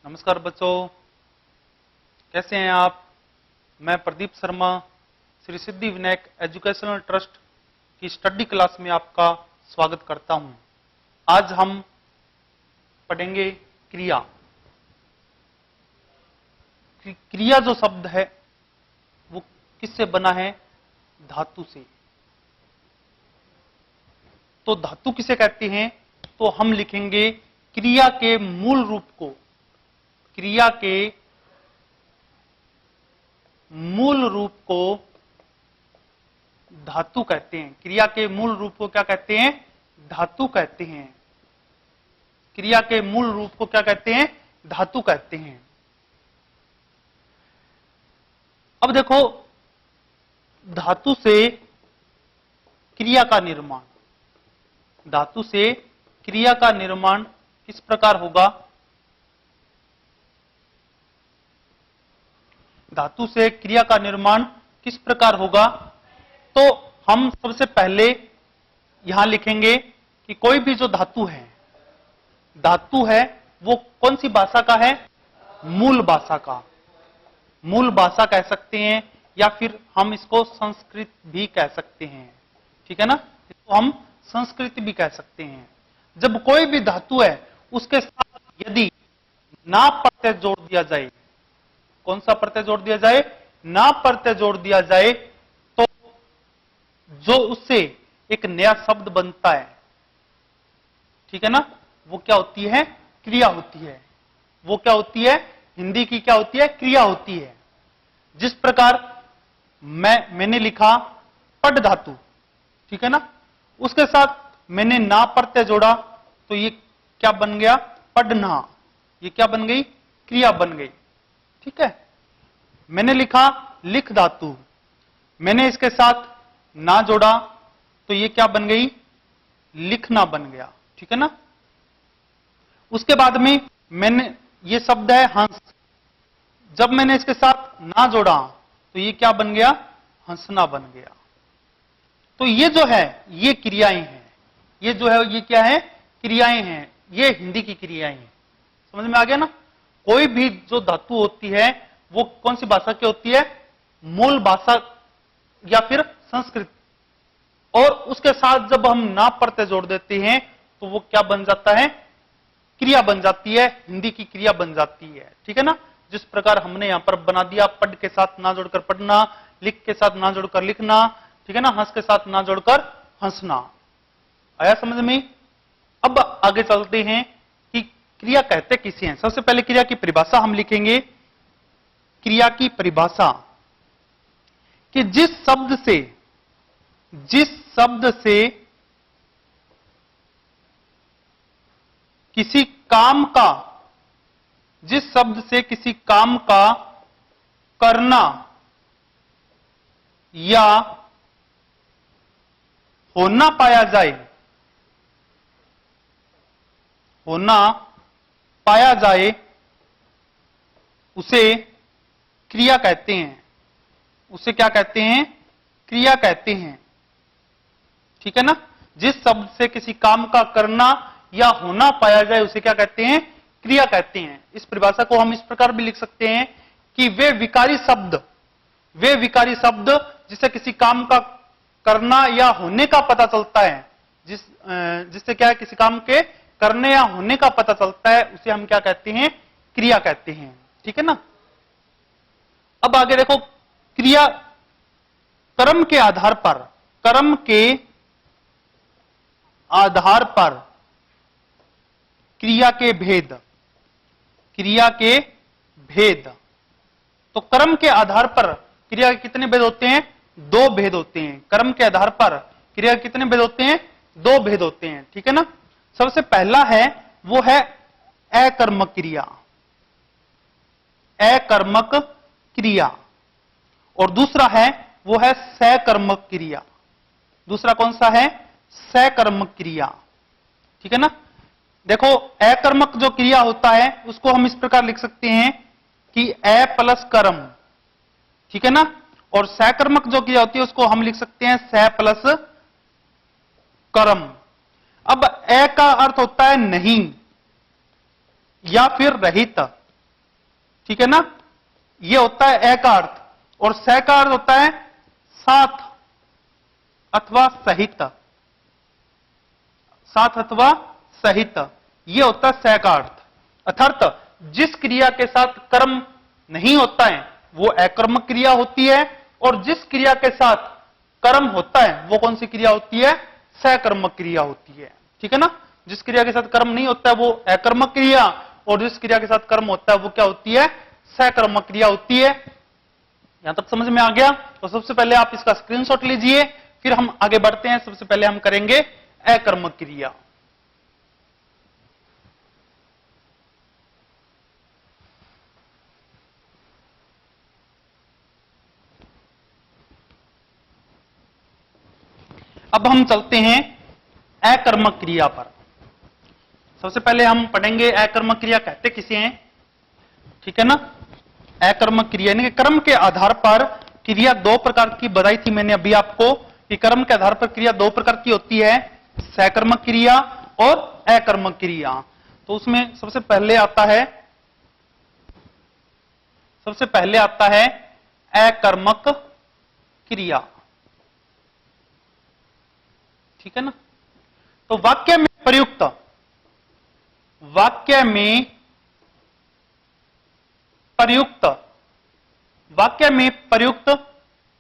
नमस्कार बच्चों, कैसे हैं आप। मैं प्रदीप शर्मा श्री सिद्धि विनायक एजुकेशनल ट्रस्ट की स्टडी क्लास में आपका स्वागत करता हूं। आज हम पढ़ेंगे क्रिया। क्रिया जो शब्द है वो किससे बना है? धातु से। तो धातु किसे कहते हैं? तो हम लिखेंगे क्रिया के मूल रूप को। क्रिया के मूल रूप को धातु कहते हैं। क्रिया के मूल रूप को क्या कहते हैं? धातु कहते हैं। क्रिया के मूल रूप को क्या कहते हैं? धातु कहते हैं। अब देखो, धातु से क्रिया का निर्माण, धातु से क्रिया का निर्माण किस प्रकार होगा? धातु से क्रिया का निर्माण किस प्रकार होगा? तो हम सबसे पहले यहां लिखेंगे कि कोई भी जो धातु है वो कौन सी भाषा का है? मूल भाषा का। मूल भाषा कह सकते हैं या फिर हम इसको संस्कृत भी कह सकते हैं। ठीक है ना, इसको हम संस्कृत भी कह सकते हैं। जब कोई भी धातु है उसके साथ यदि ना प्रत्यय जोड़ दिया जाए, कौन सा प्रत्यय जोड़ दिया जाए? ना प्रत्यय जोड़ दिया जाए, तो जो उससे एक नया शब्द बनता है, ठीक है ना, वो क्या होती है? क्रिया होती है। वो क्या होती है? हिंदी की क्या होती है? क्रिया होती है। जिस प्रकार मैंने लिखा पड धातु, ठीक है ना, उसके साथ मैंने ना प्रत्यय जोड़ा तो ये क्या बन गया? पढ़ना। ये क्या बन गई? क्रिया बन गई। ठीक है। मैंने लिखा लिख धातु, मैंने इसके साथ ना जोड़ा तो ये क्या बन गई? लिखना बन गया। ठीक है ना। उसके बाद में मैंने, ये शब्द है हंस, जब मैंने इसके साथ ना जोड़ा तो ये क्या बन गया? हंसना बन गया। तो ये जो है ये क्रियाएं हैं। ये जो है ये क्या है? क्रियाएं हैं। ये हिंदी की क्रियाएं हैं। समझ में आ गया ना। कोई भी जो धातु होती है वो कौन सी भाषा की होती है? मूल भाषा या फिर संस्कृत। और उसके साथ जब हम ना प्रत्यय जोड़ देते हैं तो वो क्या बन जाता है? क्रिया बन जाती है। हिंदी की क्रिया बन जाती है। ठीक है ना। जिस प्रकार हमने यहां पर बना दिया, पढ़ के साथ ना जोड़कर पढ़ना, लिख के साथ ना जोड़कर लिखना, ठीक है ना, हंस के साथ ना जोड़कर हंसना। आया समझ में? अब आगे चलते हैं कि क्रिया कहते किसे हैं। सबसे पहले क्रिया की परिभाषा हम लिखेंगे। क्रिया की परिभाषा कि जिस शब्द से किसी काम का, जिस शब्द से किसी काम का करना या होना पाया जाए, होना पाया जाए, उसे क्रिया कहते हैं। उसे क्या कहते हैं? क्रिया कहते हैं। ठीक है ना। जिस शब्द से किसी काम का करना या होना पाया जाए उसे क्या कहते हैं? क्रिया कहते हैं। इस परिभाषा को हम इस प्रकार भी लिख सकते हैं कि वे विकारी शब्द जिससे किसी काम का करना या होने का पता चलता है, जिससे क्या है? किसी काम के करने या होने का पता चलता है, उसे हम क्या कहते हैं? क्रिया कहते हैं। ठीक है ना। अब आगे देखो, क्रिया कर्म के आधार पर, कर्म के आधार पर क्रिया के भेद, क्रिया के भेद। तो कर्म के आधार पर क्रिया के कितने भेद होते हैं? दो भेद होते हैं। कर्म के आधार पर क्रिया के कितने भेद होते हैं? दो भेद होते हैं। ठीक है ना। सबसे पहला है वो है अकर्मक क्रिया, अकर्मक क्रिया। और दूसरा है वो है सकर्मक क्रिया। दूसरा कौन सा है? सकर्मक क्रिया। ठीक है ना। देखो, अकर्मक जो क्रिया होता है उसको हम इस प्रकार लिख सकते हैं कि अ प्लस कर्म, ठीक है ना। और सकर्मक जो क्रिया होती है उसको हम लिख सकते हैं स प्लस कर्म। अब अ का अर्थ होता है नहीं या फिर रहित, ठीक है ना। ये होता है ए का अर्थ, और स का अर्थ होता है साथ अथवा सहित, साथ अथवा सहित, ये होता है स का अर्थ। अर्थात जिस क्रिया के साथ कर्म नहीं होता है वो अकर्मक क्रिया होती है, और जिस क्रिया के साथ कर्म होता है वो कौन सी क्रिया होती है, सकर्मक क्रिया होती है। ठीक है ना। जिस क्रिया के साथ कर्म नहीं होता है वो अकर्मक क्रिया, और जिस क्रिया के साथ कर्म होता है वो क्या होती है, सकर्मक क्रिया होती है। यहां तक समझ में आ गया। तो सबसे पहले आप इसका स्क्रीनशॉट लीजिए, फिर हम आगे बढ़ते हैं। सबसे पहले हम करेंगे अकर्मक क्रिया। अब हम चलते हैं अकर्मक क्रिया पर। सबसे पहले हम पढ़ेंगे अकर्मक क्रिया कहते किसे हैं। ठीक है ना। अकर्मक क्रिया यानी कि कर्म के आधार पर क्रिया दो प्रकार की बताई थी मैंने अभी आपको, कि कर्म के आधार पर क्रिया दो प्रकार की होती है, सकर्मक क्रिया और अकर्मक क्रिया। तो उसमें सबसे पहले आता है अकर्मक क्रिया। ठीक है ना। तो वाक्य में प्रयुक्त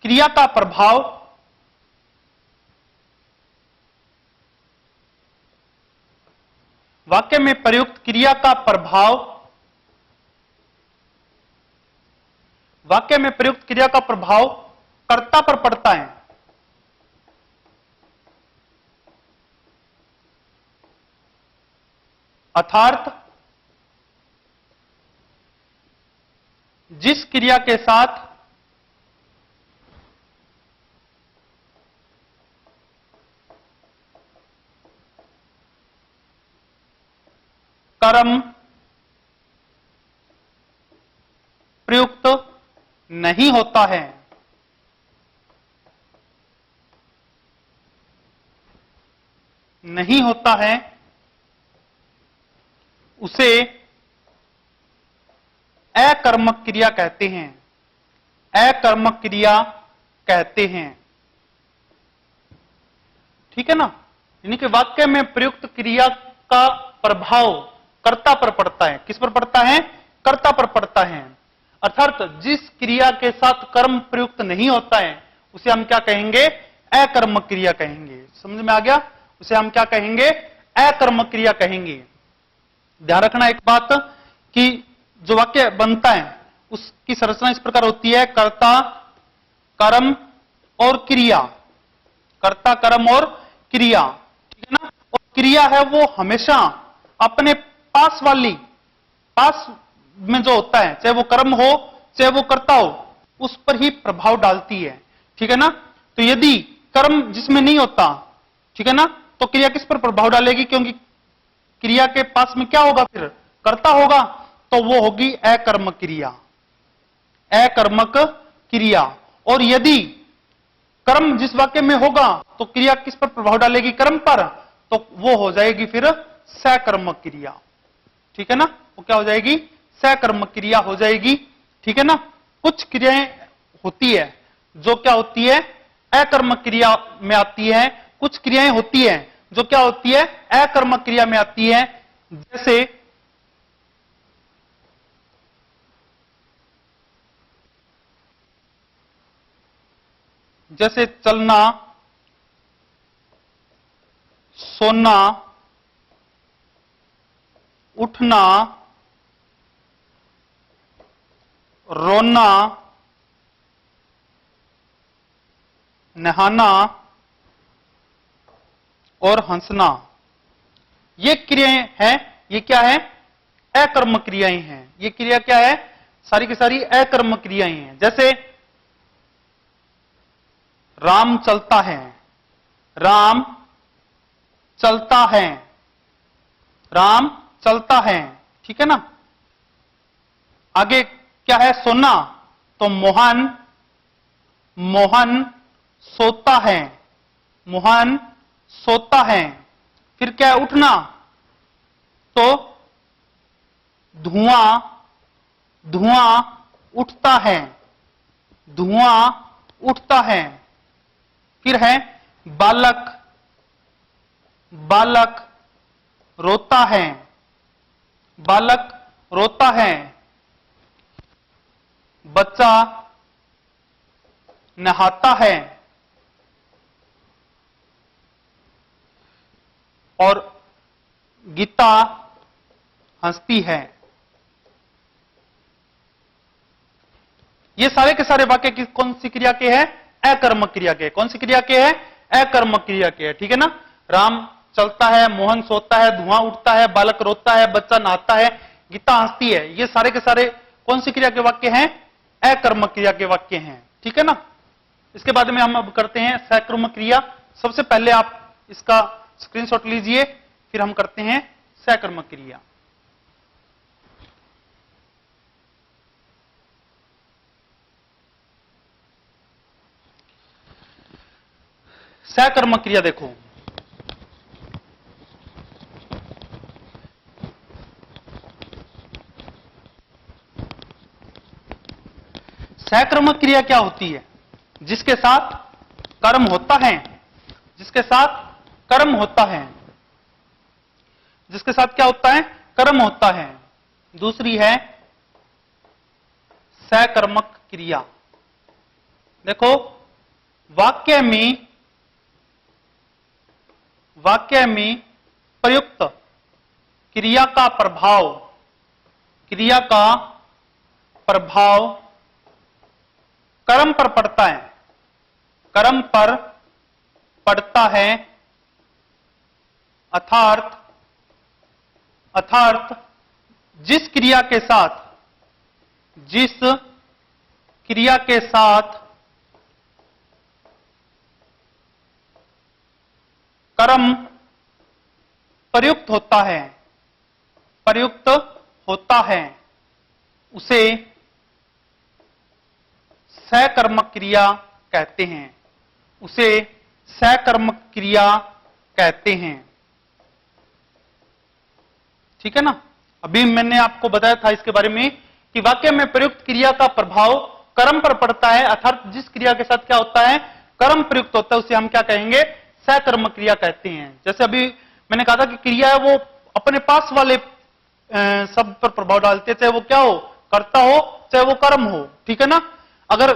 क्रिया का प्रभाव कर्ता पर पड़ता है। अर्थात जिस क्रिया के साथ कर्म प्रयुक्त नहीं होता है, उसे अकर्मक क्रिया कहते हैं। अकर्मक क्रिया कहते हैं। ठीक है ना। यानी कि वाक्य में प्रयुक्त क्रिया का प्रभाव कर्ता पर पड़ता है। किस पर पड़ता है, कर्ता पर पड़ता है। अर्थात जिस क्रिया के साथ कर्म प्रयुक्त नहीं होता है उसे हम क्या कहेंगे, अकर्मक क्रिया कहेंगे। समझ में आ गया। उसे हम क्या कहेंगे, अकर्मक क्रिया कहेंगे। ध्यान रखना एक बात कि जो वाक्य बनता है उसकी संरचना इस प्रकार होती है, कर्ता, कर्म और क्रिया। कर्ता, कर्म और क्रिया। ठीक है ना। और क्रिया है वो हमेशा अपने पास में जो होता है, चाहे वो कर्म हो चाहे वो कर्ता हो, उस पर ही प्रभाव डालती है। ठीक है ना। तो यदि कर्म जिसमें नहीं होता, ठीक है ना, तो क्रिया किस पर प्रभाव डालेगी, क्योंकि क्रिया के पास में क्या होगा, फिर कर्ता होगा, तो वो होगी अकर्मक क्रिया। अकर्मक क्रिया। और यदि कर्म जिस वाक्य में होगा तो क्रिया किस पर प्रभाव डालेगी, कर्म पर, तो वो हो जाएगी फिर सकर्मक क्रिया। ठीक है ना। वो क्या हो जाएगी, सकर्मक क्रिया हो जाएगी। ठीक है ना। कुछ क्रियाएं होती है जो क्या होती है, अकर्मक क्रिया में आती है। कुछ क्रियाएं होती है जो क्या होती है, अकर्मक क्रिया में आती है। जैसे चलना, सोना, उठना, रोना, नहाना और हंसना। ये क्रियाएं हैं। ये क्या है, अकर्मक क्रियाएं हैं। ये क्रिया क्या है, सारी की सारी अकर्मक क्रियाएं हैं। जैसे राम चलता है, राम चलता है, राम चलता है। ठीक है ना। आगे क्या है, सोना, तो मोहन सोता है, मोहन सोता है। फिर क्या है, उठना, तो धुआं, धुआं सोता है, धुआं उठता है। फिर क्या है, उठना, तो धुआं सोता है, धुआं उठता है। फिर क्या है, सोना, तो मोहन सोता है, मोहन सोता है। फिर क्या है, उठना, तो धुआं, धुआं सोता है, धुआं उठता है। फिर क्या है, उठना, तो धुआं उठता है, धुआं उठता है। फिर है बालक, बालक रोता है, बालक रोता है। बच्चा नहाता है, और गीता हंसती है। ये सारे के सारे वाक्य कौन सी क्रिया के हैं? अकर्मक क्रिया के। कौन सी क्रिया के हैं? अकर्मक क्रिया के है, ठीक है ना। राम चलता है, मोहन सोता है, धुआं उठता है, बालक रोता है, बच्चा नहाता है, गीता हंसती है। ये सारे के सारे कौन सी क्रिया के वाक्य हैं? अकर्मक क्रिया के वाक्य हैं, ठीक है ना। इसके बाद में हम अब करते हैं सकर्मक क्रिया। सबसे पहले आप इसका स्क्रीनशॉट लीजिए, फिर हम करते हैं सकर्मक क्रिया। सकर्मक क्रिया देखो, सकर्मक क्रिया क्या होती है? जिसके साथ कर्म होता है, जिसके साथ कर्म होता है, जिसके साथ क्या होता है? कर्म होता है। दूसरी है सकर्मक क्रिया। देखो वाक्य में प्रयुक्त क्रिया का प्रभाव, क्रिया का प्रभाव कर्म पर पड़ता है, कर्म पर पड़ता है। अर्थात जिस क्रिया के साथ, जिस क्रिया के साथ कर्म प्रयुक्त होता है, प्रयुक्त होता है, उसे सकर्मक क्रिया कहते हैं, उसे सकर्मक क्रिया कहते हैं, ठीक है ना। अभी मैंने आपको बताया था इसके बारे में कि वाक्य में प्रयुक्त क्रिया का प्रभाव कर्म पर पड़ता है, अर्थात जिस क्रिया के साथ क्या होता है? कर्म प्रयुक्त होता है, उसे हम क्या कहेंगे? सकर्मक क्रिया कहते हैं। जैसे अभी मैंने कहा था कि क्रिया है वो अपने पास वाले शब्द पर प्रभाव डालते हैं, चाहे वो क्या हो? कर्ता हो, चाहे वो कर्म हो, ठीक है ना। अगर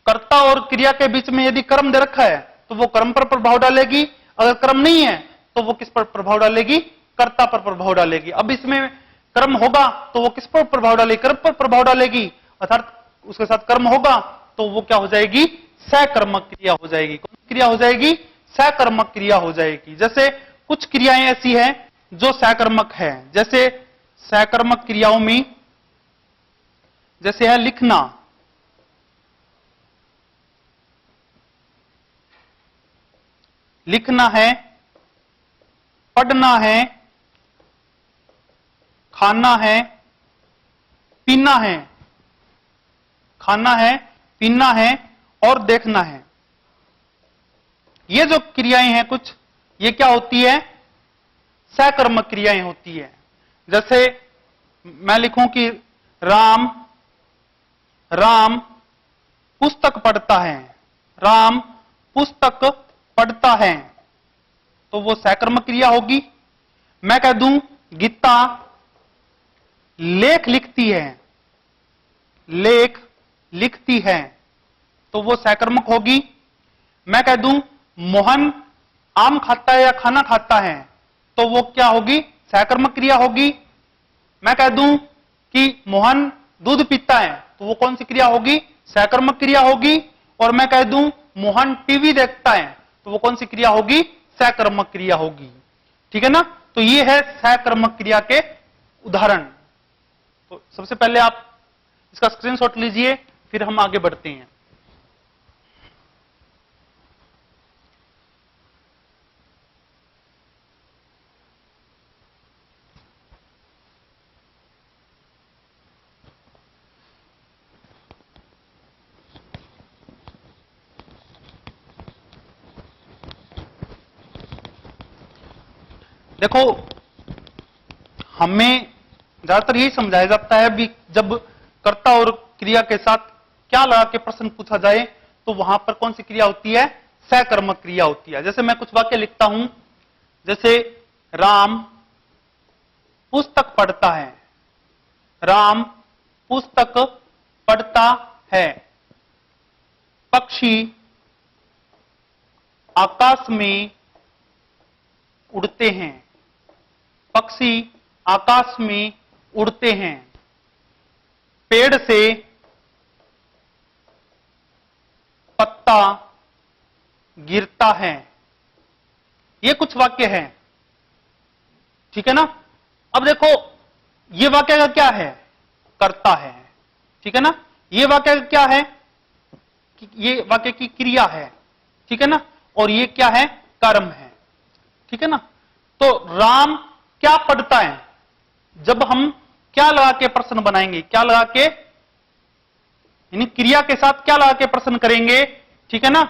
कर्ता और क्रिया के बीच में यदि कर्म दे रखा है तो वो कर्म पर प्रभाव डालेगी, अगर कर्म नहीं है तो वो किस पर प्रभाव डालेगी? कर्ता पर प्रभाव डालेगी। अब इसमें कर्म होगा तो वो किस पर प्रभाव डालेगी? कर्म पर प्रभाव डालेगी, अर्थात उसके साथ कर्म होगा तो वो क्या हो जाएगी? सकर्मक क्रिया हो जाएगी। कौन सी क्रिया हो जाएगी? सकर्मक क्रिया हो जाएगी। जैसे कुछ क्रियाएं ऐसी हैं जो सकर्मक है, जैसे सकर्मक क्रियाओं में जैसे है लिखना, लिखना है, पढ़ना है, खाना है, पीना है, खाना है, पीना है और देखना है। ये जो क्रियाएं हैं कुछ, ये क्या होती है? सकर्मक क्रियाएं होती है। जैसे मैं लिखूं कि राम राम पुस्तक पढ़ता है, राम पुस्तक पढ़ता है, तो वो सकर्मक क्रिया होगी। मैं कह दूं गीता लेख लिखती है, लेख लिखती है, तो वो सकर्मक होगी। मैं कह दूं मोहन आम खाता है या खाना खाता है, तो वो क्या होगी? सकर्मक क्रिया होगी। मैं कह दूं कि मोहन दूध पीता है, तो वो कौन सी क्रिया होगी? सकर्मक क्रिया होगी। और मैं कह दूं मोहन टीवी देखता है, तो वो कौन सी क्रिया होगी? सकर्मक क्रिया होगी, ठीक है ना। तो ये है सकर्मक क्रिया के उदाहरण। तो सबसे पहले आप इसका स्क्रीनशॉट लीजिए, फिर हम आगे बढ़ते हैं। देखो हमें ज्यादातर यही समझाया जाता है भी जब कर्ता और क्रिया के साथ क्या लगा के प्रश्न पूछा जाए तो वहां पर कौन सी क्रिया होती है, सहकर्मक क्रिया होती है। जैसे मैं कुछ वाक्य लिखता हूं, जैसे राम पुस्तक पढ़ता है, राम पुस्तक पढ़ता है, पक्षी आकाश में उड़ते हैं, पक्षी आकाश में उड़ते हैं, पेड़ से पत्ता गिरता है। ये कुछ वाक्य हैं, ठीक है ना। अब देखो ये वाक्य का क्या है, कर्ता है, ठीक है ना। ये वाक्य का क्या है, ये वाक्य की क्रिया है, ठीक है ना। और ये क्या है, कर्म है, ठीक है ना। तो राम क्या पढ़ता है, जब हम क्या लगा के प्रश्न बनाएंगे, क्या लगा के यानी क्रिया के साथ क्या लगा के प्रश्न करेंगे, ठीक है ना,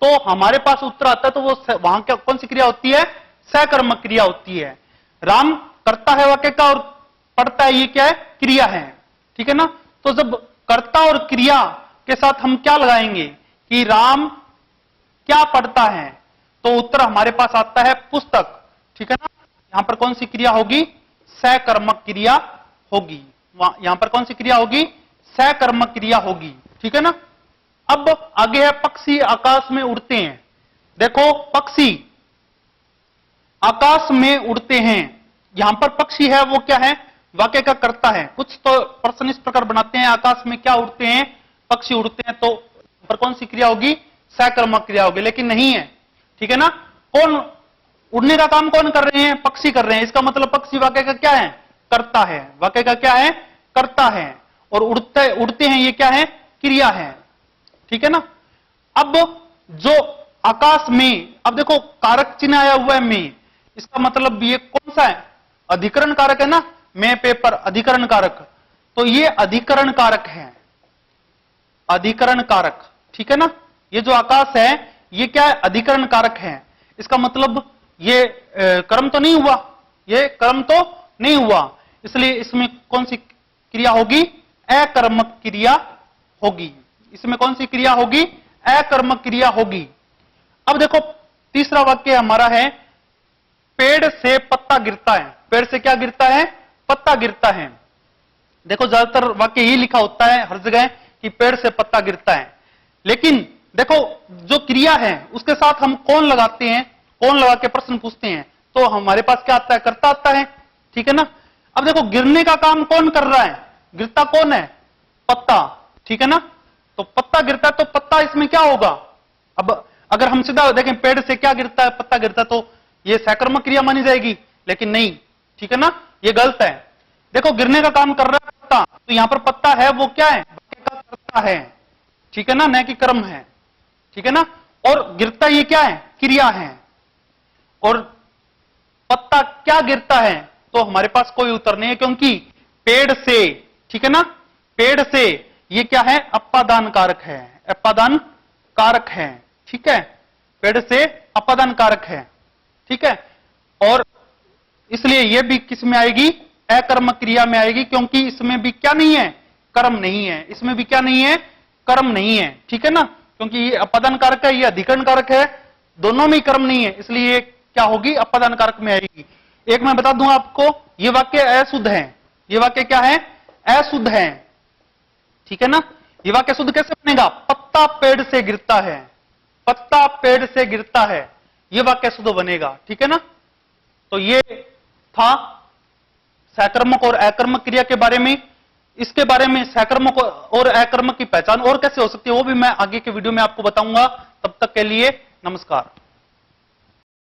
तो हमारे पास उत्तर आता है। तो वो वहां क्या कौन सी क्रिया होती है, सहकर्मक क्रिया होती है। राम करता है वाक्य का और पढ़ता है ये क्या है, क्रिया है, ठीक है ना। तो जब कर्ता और क्रिया के साथ हम क्या लगाएंगे कि राम क्या पढ़ता है, तो उत्तर हमारे पास आता है पुस्तक, ठीक है ना। यहां पर कौन सी क्रिया होगी, सहकर्मक क्रिया होगी। यहां पर कौन सी क्रिया होगी, सहकर्मक क्रिया होगी, ठीक है ना। अब आगे है पक्षी आकाश में उड़ते हैं। देखो पक्षी आकाश में उड़ते हैं, यहां पर पक्षी है वो क्या है, वाक्य का कर्ता है। कुछ तो प्रश्न इस प्रकार बनाते हैं, आकाश में क्या उड़ते हैं, पक्षी उड़ते हैं, तो पर कौन सी क्रिया होगी, सहकर्मक क्रिया होगी, लेकिन नहीं है, ठीक है ना। कौन उड़ने का काम कौन कर रहे हैं, पक्षी कर रहे हैं। इसका मतलब पक्षी वाक्य का क्या है, कर्ता है, वाक्य का क्या है, कर्ता है। और उड़ते हैं ये क्या है, क्रिया है, ठीक है ना। अब जो आकाश में, अब देखो कारक चिन्ह आया हुआ है में, इसका मतलब ये कौन सा है, अधिकरण कारक है ना, में पेपर अधिकरण कारक, तो ये अधिकरण कारक है, अधिकरण कारक, ठीक है ना। ये जो आकाश है ये क्या है, अधिकरण कारक है। इसका मतलब ये कर्म तो नहीं हुआ, ये कर्म तो नहीं हुआ, इसलिए इसमें कौन सी क्रिया होगी, अकर्मक क्रिया होगी। इसमें कौन सी क्रिया होगी, अकर्मक क्रिया होगी। अब देखो तीसरा वाक्य हमारा है, पेड़ से पत्ता गिरता है। पेड़ से क्या गिरता है, पत्ता गिरता है। देखो ज्यादातर वाक्य यही लिखा होता है हर जगह कि पेड़ से पत्ता गिरता है, लेकिन देखो जो क्रिया है उसके साथ हम कौन लगाते हैं, कौन लगा के प्रश्न पूछते हैं, तो हमारे पास क्या आता है, कर्ता आता है, ठीक है ना। अब देखो गिरने का काम कौन कर रहा है, गिरता कौन है, पत्ता, ठीक है ना। तो पत्ता गिरता है तो पत्ता इसमें क्या होगा। अब अगर हम सीधा देखें पेड़ से क्या गिरता है, पत्ता गिरता है, तो ये सहकर्मक क्रिया मानी जाएगी, लेकिन नहीं, ठीक है ना, ये गलत है। देखो गिरने का काम कर रहा है पत्ता, तो यहां पर पत्ता है वो क्या है, वाक्य का कर्ता है, ठीक है ना, न कि कर्म है, ठीक है ना। और गिरता ये क्या है, क्रिया है। और पत्ता क्या गिरता है, तो हमारे पास कोई उत्तर नहीं है, क्योंकि पेड़ से, ठीक है ना, पेड़ से ये क्या है, अपादान कारक है, अपादान कारक है, ठीक है, पेड़ से अपादान कारक है, ठीक है। और इसलिए ये भी किस में आएगी, अकर्मक क्रिया में आएगी, क्योंकि इसमें भी क्या नहीं है, कर्म नहीं है, इसमें भी क्या नहीं है, कर्म नहीं है, ठीक है ना। क्योंकि ये अपादान कारक है, ये अधिकरण कारक है, दोनों में कर्म नहीं है, इसलिए क्या होगी, अपादान कारक में आएगी। एक मैं बता दूं आपको, ये वाक्य अशुद्ध है, ये वाक्य क्या है, अशुद्ध है, ठीक है ना। ये वाक्य शुद्ध कैसे बनेगा, पत्ता पेड़ से गिरता है, पत्ता पेड़ से गिरता है, ये वाक्य शुद्ध बनेगा, ठीक है ना। तो ये था सहकर्मक और अकर्मक क्रिया के बारे में। इसके बारे में सहकर्मक और अकर्मक की पहचान और कैसे हो सकती है वो भी मैं आगे के वीडियो में आपको बताऊंगा। तब तक के लिए नमस्कार।